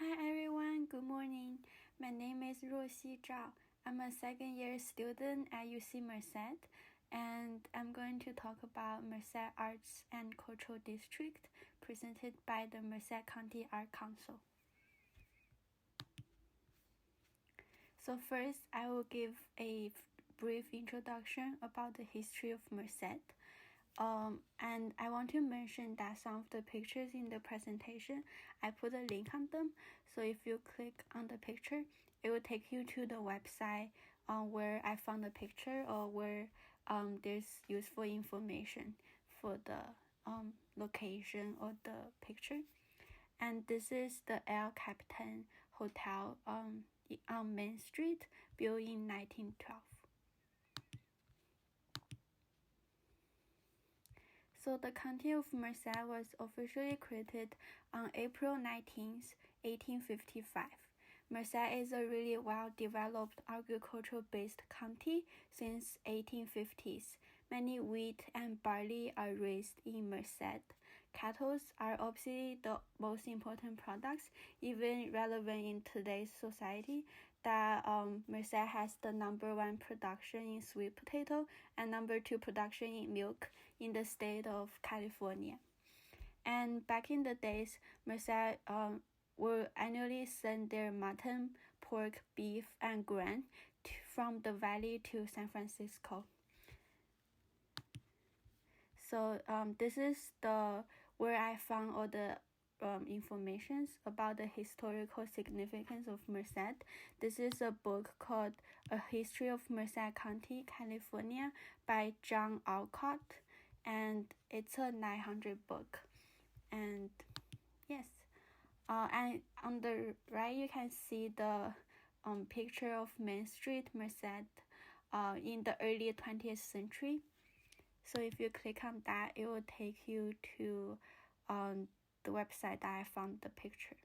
Hi everyone, good morning. My name is Ruoxi Zhao. I'm a second-year student at UC Merced, and I'm going to talk about Merced Arts and Cultural District presented by the Merced County Art Council. So first, I will give a brief introduction about the history of Merced. And I want to mention that some of the pictures in the presentation, I put a link on them. So if you click on the picture, it will take you to the website where I found the picture or where there's useful information for the location or the picture. And this is the El Capitan Hotel on Main Street, built in 1912. So the County of Merced was officially created on April 19th, 1855. Merced is a really well-developed agricultural-based county since 1850s. Many wheat and barley are raised in Merced. Cattle are obviously the most important products, even relevant in today's society, that Merced has the #1 production in sweet potato and #2 production in milk in the state of California. And back in the days, Merced will annually send their mutton, pork, beef, and grain from the valley to San Francisco. So this is where I found all the information about the historical significance of Merced. This is a book called A History of Merced County, California by John Alcott, and it's a 900 book. And yes, and on the right you can see the picture of Main Street, Merced, in the early 20th century. So if you click on that, it will take you to the website that I found the picture.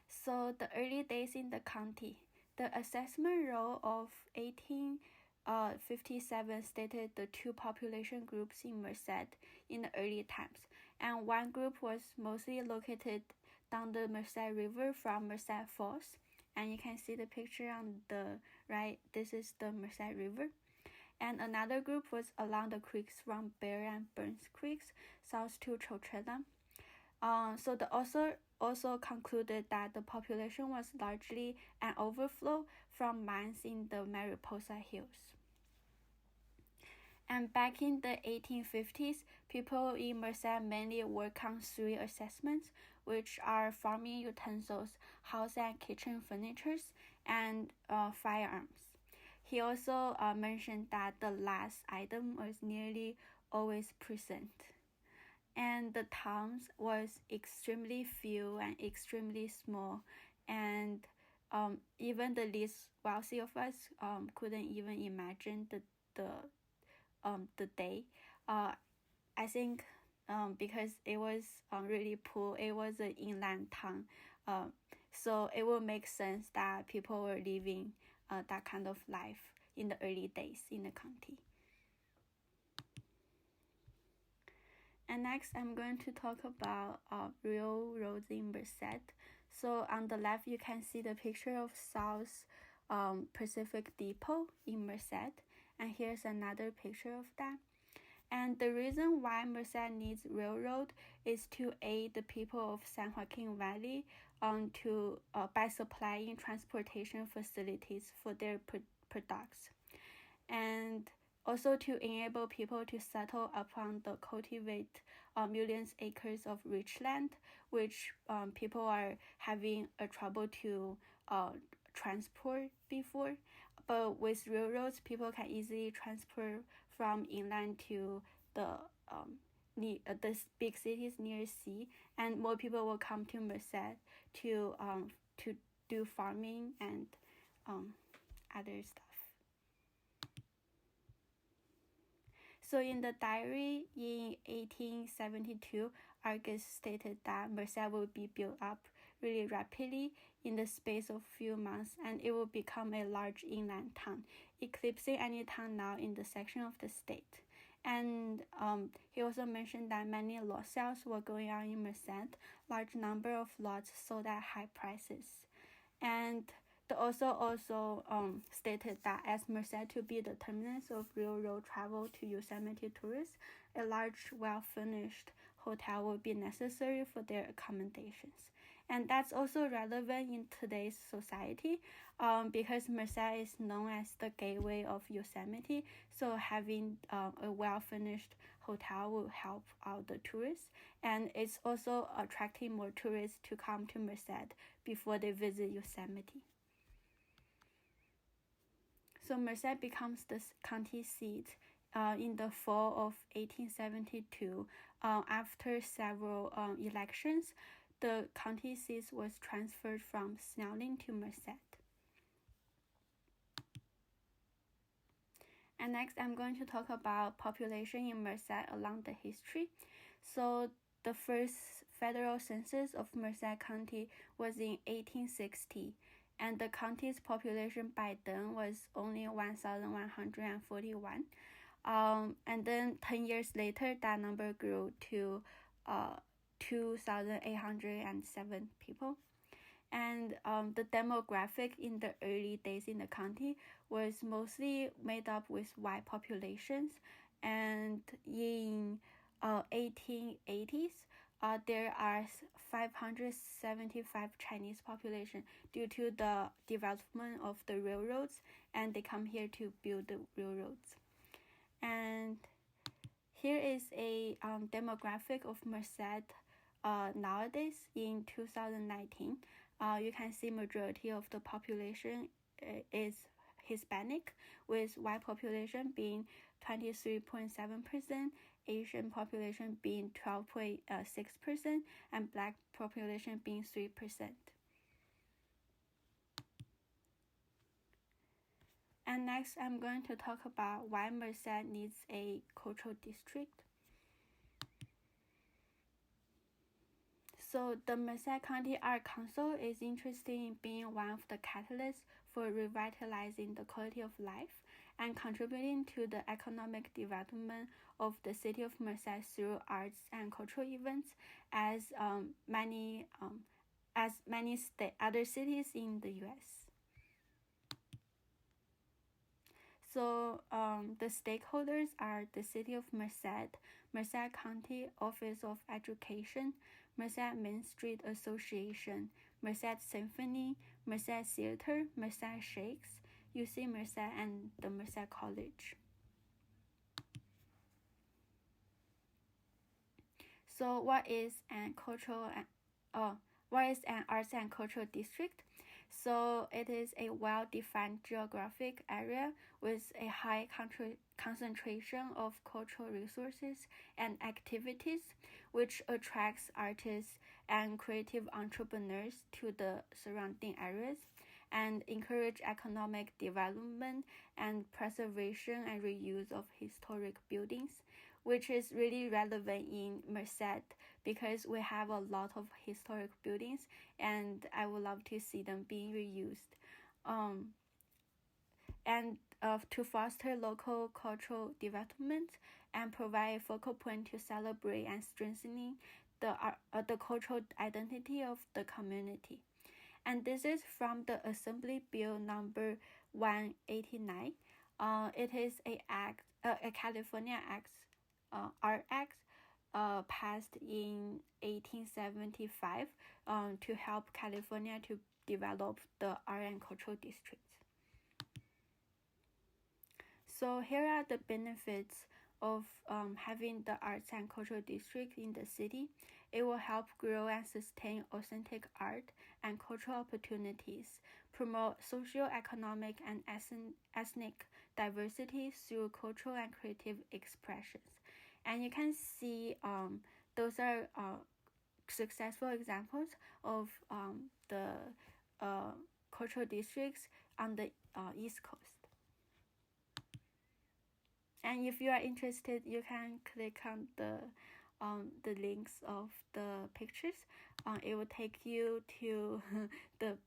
So the early days in the county. The assessment roll of 1857 stated the two population groups in Merced in the early times, and one group was mostly located down the Merced River from Merced Falls, and you can see the picture on the right. This is the Merced River. And another group was along the creeks from Bear and Burns Creeks south to Coachella. So the author also concluded that the population was largely an overflow from mines in the Mariposa Hills. And back in the 1850s, people in Merced mainly work on 3 assessments, which are farming utensils, house and kitchen furnitures, and firearms. He also mentioned that the last item was nearly always present. And the towns was extremely few and extremely small, and even the least wealthy of us couldn't even imagine the day. I think because it was really poor, it was an inland town, so it will make sense that people were living that kind of life in the early days in the county. And next, I'm going to talk about railroads in Merced. So on the left, you can see the picture of South Pacific Depot in Merced, and here's another picture of that. And the reason why Merced needs railroad is to aid the people of San Joaquin Valley by supplying transportation facilities for their products, and also to enable people to settle upon the cultivate millions acres of rich land, which people are having a trouble to transport before. But with railroads, people can easily transport from inland to the big cities near sea, and more people will come to Merced to do farming and other stuff. So in the diary in 1872, Argus stated that Merced will be built up really rapidly in the space of few months, and it will become a large inland town, eclipsing any town now in the section of the state. And he also mentioned that many lot sales were going on in Merced, large number of lots sold at high prices. And they also stated that as Merced to be the terminus of railroad travel to Yosemite tourists, a large, well-furnished hotel would be necessary for their accommodations. And that's also relevant in today's society because Merced is known as the gateway of Yosemite. So having a well-furnished hotel will help out the tourists. And it's also attracting more tourists to come to Merced before they visit Yosemite. So Merced becomes the county seat in the fall of 1872. After several elections, the county seat was transferred from Snelling to Merced. And next, I'm going to talk about population in Merced along the history. So the first federal census of Merced County was in 1860, and the county's population by then was only 1,141. And then 10 years later, that number grew to 2,807 people. And the demographic in the early days in the county was mostly made up with white populations. And in 1880s, there are 575 Chinese population due to the development of the railroads, and they come here to build the railroads. And here is a demographic of Merced nowadays in 2019. You can see majority of the population is Hispanic, with white population being 23.7%, Asian population being 12.6%, and black population being 3%. And next, I'm going to talk about why Merced needs a cultural district. So the Merced County Art Council is interested in being one of the catalysts for revitalizing the quality of life and contributing to the economic development of the city of Merced through arts and cultural events, as many other cities in the U.S. So the stakeholders are the City of Merced, Merced County Office of Education, Merced Main Street Association, Merced Symphony, Merced Theater, Merced Shakes, UC Merced, and the Merced College. So what is an arts and cultural district? So it is a well-defined geographic area with a high concentration of cultural resources and activities, which attracts artists and creative entrepreneurs to the surrounding areas and encourage economic development and preservation and reuse of historic buildings, which is really relevant in Merced because we have a lot of historic buildings and I would love to see them being reused. And to foster local cultural development and provide a focal point to celebrate and strengthening the cultural identity of the community. And this is from the Assembly Bill number 189. It is a California Art Act passed in 1875 to help California to develop the art and cultural districts. So here are the benefits of having the arts and cultural district in the city. It will help grow and sustain authentic art and cultural opportunities, promote socio-economic and ethnic diversity through cultural and creative expressions. And you can see those are successful examples of the cultural districts on the East Coast. And if you are interested, you can click on the links of the pictures. It will take you to the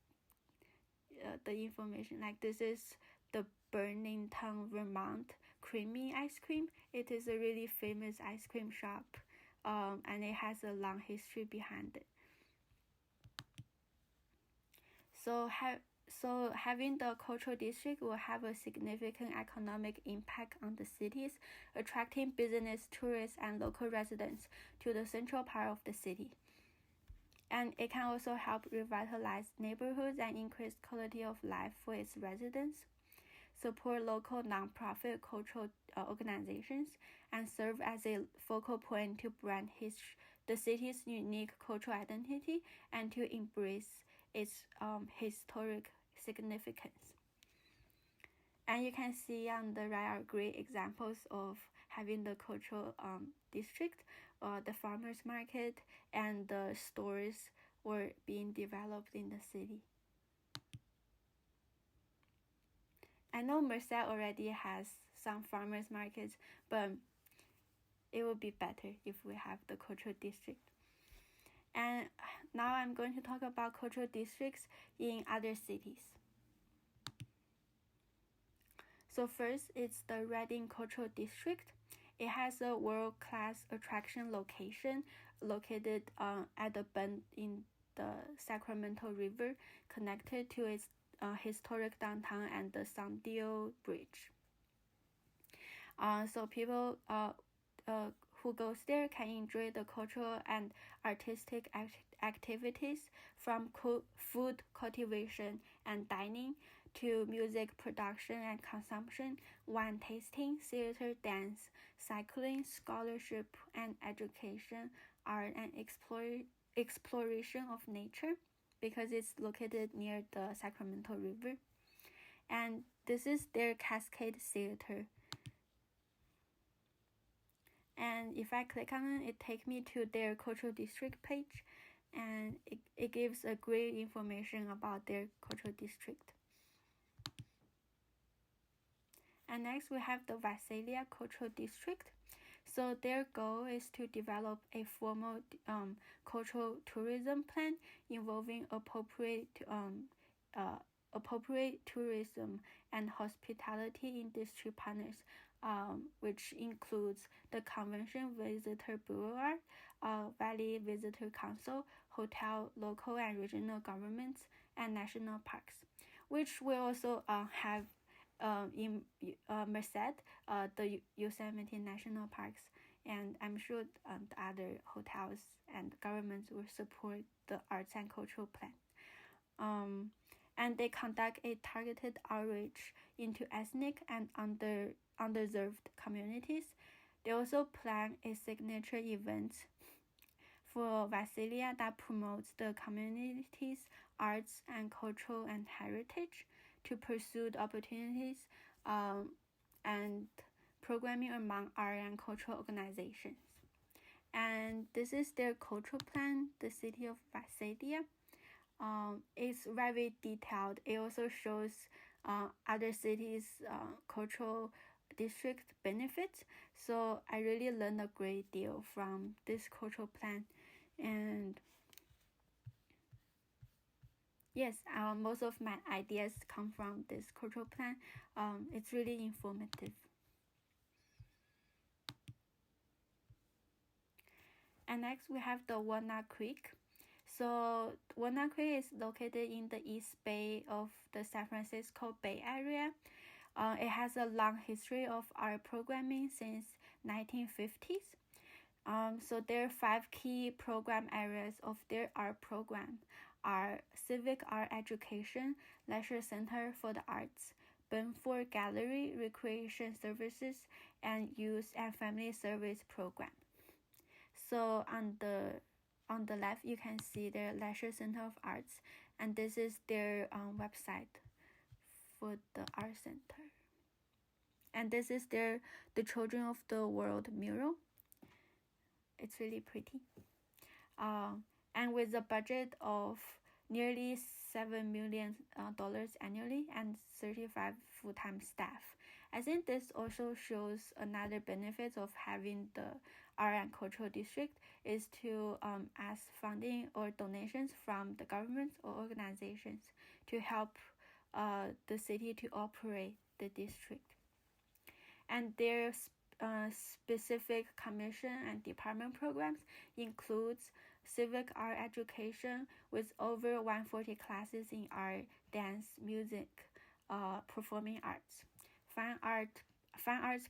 information. Like this is the Burlington, Vermont Creamy ice cream. It is a really famous ice cream shop, and it has a long history behind it. So having the cultural district will have a significant economic impact on the cities, attracting business, tourists, and local residents to the central part of the city. And it can also help revitalize neighborhoods and increase quality of life for its residents, support local nonprofit cultural organizations, and serve as a focal point to brand the city's unique cultural identity and to embrace its historic significance. And you can see on the right are great examples of having the cultural district, the farmers market, and the stores were being developed in the city. I know Merced already has some farmers markets, but it would be better if we have the cultural district. And now I'm going to talk about cultural districts in other cities. So first, it's the Reading Cultural District. It has a world-class attraction location located at the bend in the Sacramento River, connected to its historic downtown and the Sundial Bridge. So people who goes there can enjoy the cultural and artistic activities from food cultivation and dining to music production and consumption, wine tasting, theater, dance, cycling, scholarship and education, art and exploration of nature, because it's located near the Sacramento River. And this is their Cascade Theater. And if I click on it, it takes me to their cultural district page, and it gives a great information about their cultural district. And next we have the Visalia Cultural District. So their goal is to develop a formal cultural tourism plan involving appropriate tourism and hospitality industry partners, which includes the Convention Visitor Bureau, Valley Visitor Council, hotel, local and regional governments, and national parks, which will also have in Merced, the Yosemite National Parks, and I'm sure the other hotels and governments will support the arts and cultural plan. And they conduct a targeted outreach into ethnic and underserved communities. They also plan a signature event for Visalia that promotes the community's arts and cultural and heritage to pursue the opportunities and programming among art and cultural organizations. And this is their cultural plan, the city of Visalia. It's very detailed. It also shows other cities' cultural district benefits. So I really learned a great deal from this cultural plan. And yes, most of my ideas come from this cultural plan. It's really informative. And next we have the Walnut Creek. So Walnut Creek is located in the East Bay of the San Francisco Bay Area. It has a long history of art programming since 1950s. So there are 5 key program areas of their art program are civic art education, leisure center for the arts, Benford Gallery, recreation services, and youth and family service program. So on the left, you can see their Leisure Center of Arts, and this is their website for the art center. And this is the Children of the World mural. It's really pretty. And with a budget of nearly $7 million annually and 35 full-time staff, I think this also shows another benefit of having the art and cultural district is to ask funding or donations from the government or organizations to help the city to operate the district. and their specific commission and department programs includes civic art education with over 140 classes in art, dance, music, performing arts. Fine arts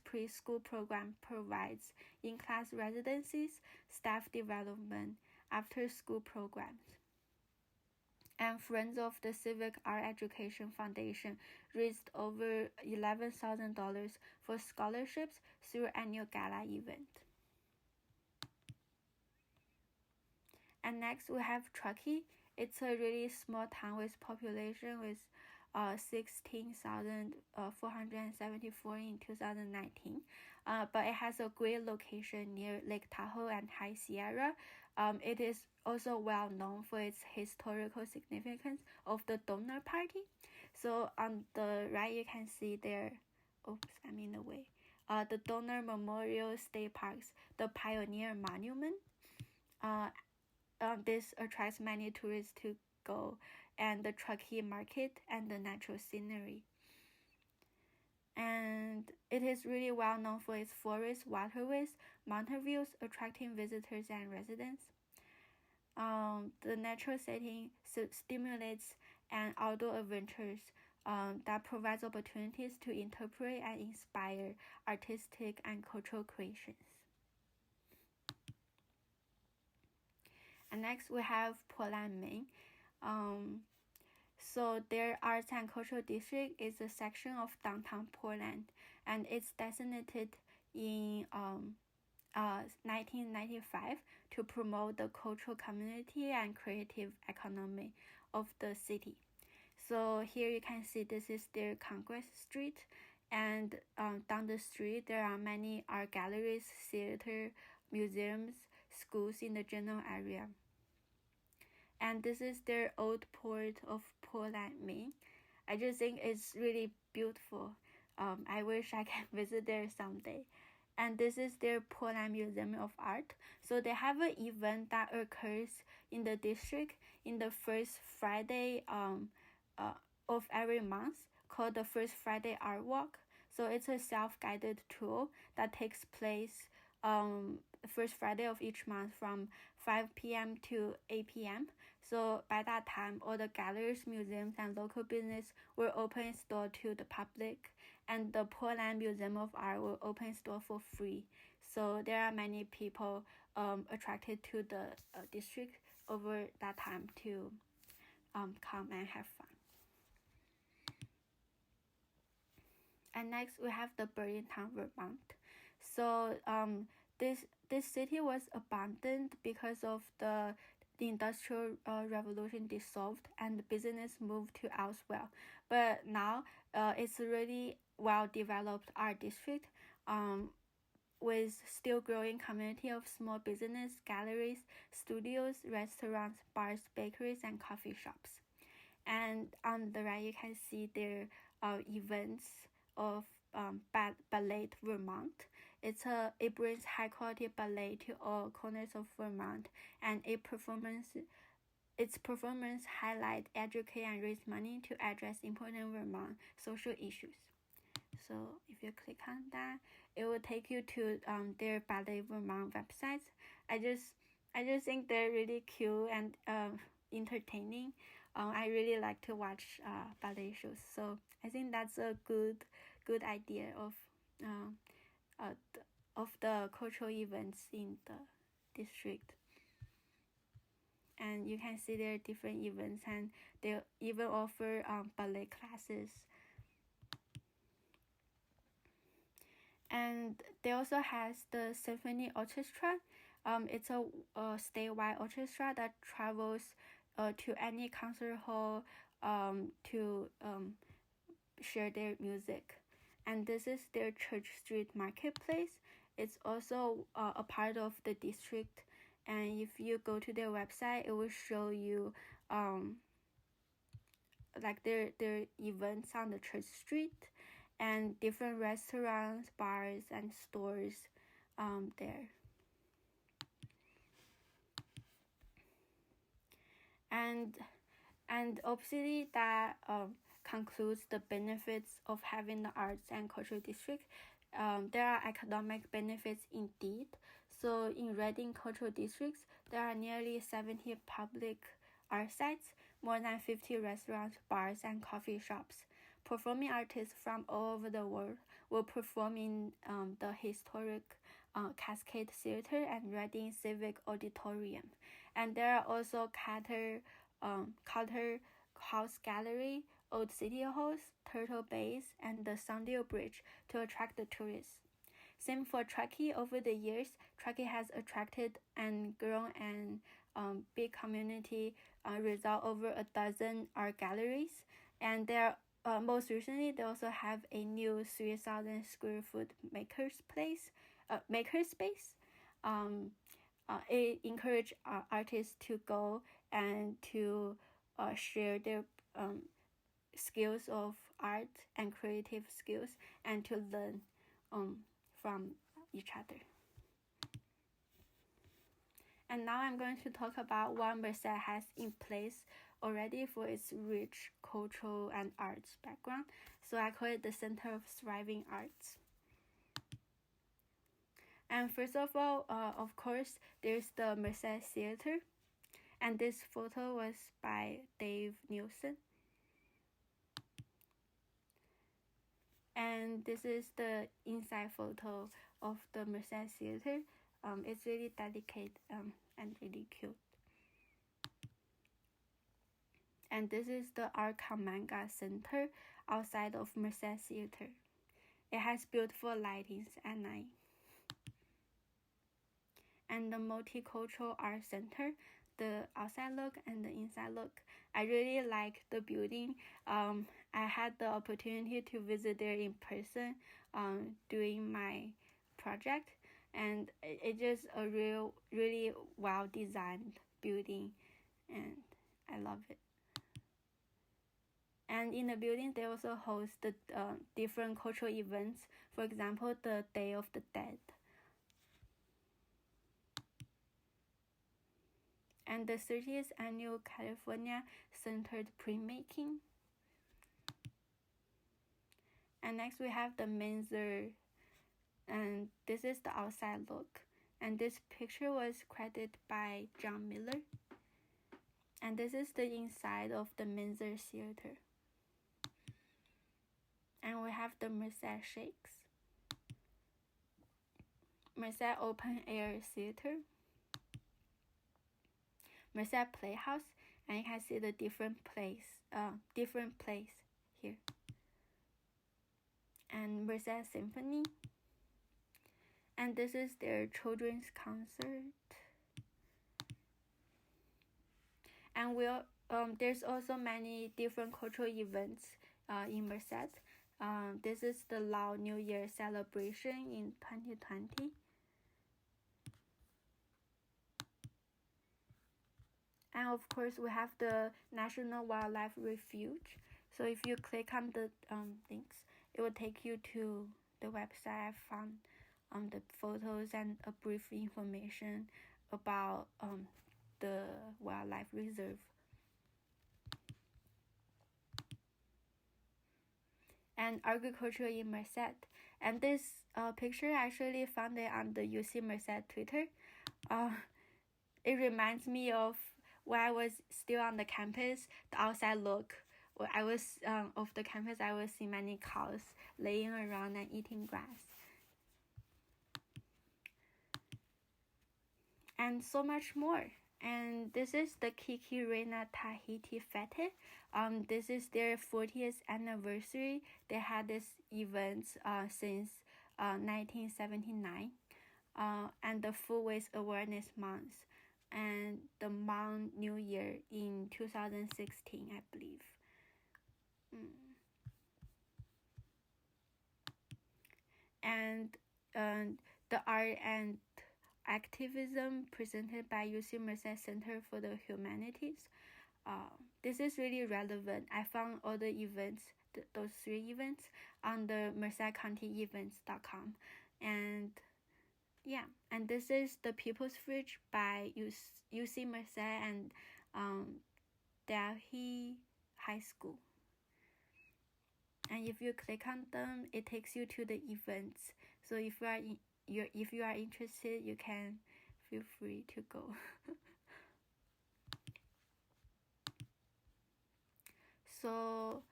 preschool program provides in-class residencies, staff development, after-school programs. And Friends of the Civic Art Education Foundation raised over $11,000 for scholarships through annual gala event. And next we have Truckee. It's a really small town with population with 16,474 in 2019. But it has a great location near Lake Tahoe and High Sierra. It is also well known for its historical significance of the Donner Party. So on the right, you can see there. Oops, I'm in the way. The Donner Memorial State Parks, the Pioneer Monument. This attracts many tourists to go, and the Truckee Market and the natural scenery. And it is really well known for its forests, waterways, mountain views, attracting visitors and residents. The natural setting stimulates and outdoor adventures that provides opportunities to interpret and inspire artistic and cultural creations. And next we have Portland, Maine. So their arts and cultural district is a section of downtown Portland, and it's designated in 1995 to promote the cultural community and creative economy of the city. So here you can see this is their Congress Street, and down the street there are many art galleries, theater, museums, schools in the general area. And this is their old port of Portland, Maine. I just think it's really beautiful. I wish I can visit there someday. And this is their Portland Museum of Art. So they have an event that occurs in the district in the first Friday of every month, called the First Friday Art Walk. So it's a self-guided tour that takes place first Friday of each month from 5 p.m. to 8 p.m. So by that time, all the galleries, museums, and local business will open its door to the public, and the Portland Museum of Art will open its door for free. So there are many people attracted to the district over that time to come and have fun. And next we have the Burlington, Vermont. So this city was abandoned because of the Industrial Revolution dissolved and the business moved to elsewhere. But now it's a really well-developed art district with still growing community of small business, galleries, studios, restaurants, bars, bakeries, and coffee shops. And on the right, you can see their events of Ballet Vermont. It brings high quality ballet to all corners of Vermont, and its performance highlight, educate, and raise money to address important Vermont social issues. So if you click on that, it will take you to their Ballet Vermont websites. I just think they're really cute and entertaining. I really like to watch ballet shows, so I think that's a good idea of the cultural events in the district. And you can see there are different events, and they even offer ballet classes. And they also has the symphony orchestra. It's a statewide orchestra that travels to any concert hall to share their music. And this is their Church Street Marketplace. It's also a part of the district, and if you go to their website, it will show you like their events on the Church Street and different restaurants, bars, and stores there. And obviously that concludes the benefits of having the arts and cultural district. there are economic benefits indeed. So in Reading Cultural Districts, there are nearly 70 public art sites, more than 50 restaurants, bars, and coffee shops. Performing artists from all over the world will perform in the historic Cascade Theatre and Reading Civic Auditorium. And there are also Carter House Gallery, Old City Halls, Turtle Bays, and the Sundale Bridge to attract the tourists. Same for Truckee. Over the years, Truckee has attracted and grown an big community, result over a dozen art galleries, and there most recently they also have a new 3,000 square foot makerspace. It encourage artists to go and to share their skills of art and creative skills and to learn from each other. And now I'm going to talk about what Merced has in place already for its rich cultural and arts background. So I call it the Center of Thriving Arts. And first of all, of course, there's the Merced Theater. And this photo was by Dave Nielsen. And this is the inside photo of the Merced Theater. It's really delicate and really cute. And this is the Arkamanga Center outside of Merced Theater. It has beautiful lightings at night. And the Multicultural Art Center, the outside look and the inside look. I really like the building. I had the opportunity to visit there in person during my project, and it's just a really well designed building, and I love it. And in the building, they also host the different cultural events. For example, the Day of the Dead. And the 30th Annual California Centered Printmaking. And next we have the Merced, and this is the outside look. And this picture was credited by John Miller. And this is the inside of the Merced Theater. And we have the Merced Shakes, Merced Open Air Theater, Merced Playhouse, and you can see the different place here. And Merced Symphony. And this is their children's concert. And there's also many different cultural events in Merced. This is the Lao New Year celebration in 2020. And of course, we have the National Wildlife Refuge. So if you click on the links, it will take you to the website. I found the photos and a brief information about the wildlife reserve. And agriculture in Merced. And this picture I actually found it on the UC Merced Twitter. It reminds me of when I was still on the campus, the outside look. When I was of the campus, I was seeing many cows laying around and eating grass. And so much more. And this is the Kiki Reina Tahiti Fete. This is their 40th anniversary. They had this event since 1979. And the Food Waste Awareness Month. And the Hmong New Year in 2016, I believe. And the art and activism presented by UC Merced Center for the Humanities. This is really relevant. I found all the events, those 3 events, on the mercedcountyevents.com. And yeah, and this is the People's Fridge by UC Merced and Delhi High School. And if you click on them, it takes you to the events. So if you are interested, you can feel free to go. So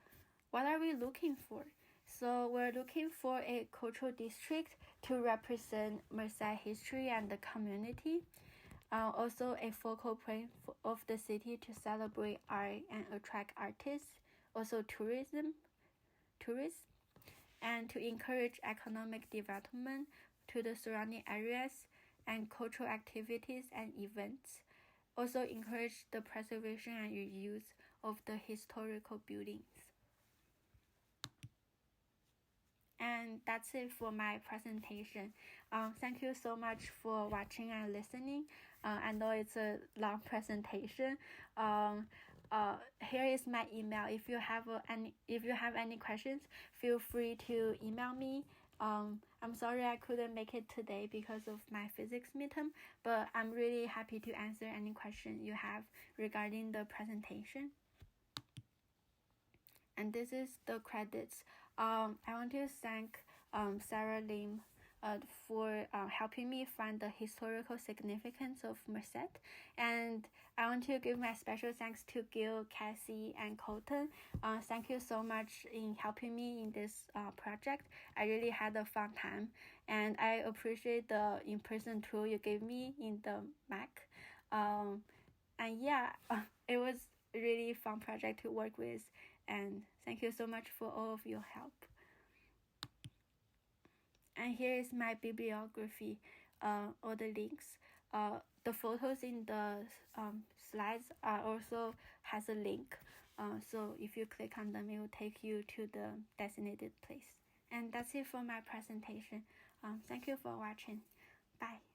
what are we looking for? So we're looking for a cultural district to represent Merced history and the community. Also a focal point of the city to celebrate art and attract artists. Also tourists, and to encourage economic development to the surrounding areas and cultural activities and events. Also encourage the preservation and reuse of the historical buildings. And that's it for my presentation. Thank you so much for watching and listening. I know it's a long presentation. Here is my email. If you have any questions, feel free to email me. I'm sorry I couldn't make it today because of my physics midterm, but I'm really happy to answer any question you have regarding the presentation. And this is the credits. I want to thank Sarah Lim for helping me find the historical significance of Merced. And I want to give my special thanks to Gil, Cassie, and Colton. Thank you so much in helping me in this project. I really had a fun time, and I appreciate the in-person tour you gave me in the Mac. And yeah, it was a really fun project to work with, and thank you so much for all of your help. And here is my bibliography, all the links. The photos in the slides are also has a link. So if you click on them, it will take you to the designated place. And that's it for my presentation. Thank you for watching. Bye.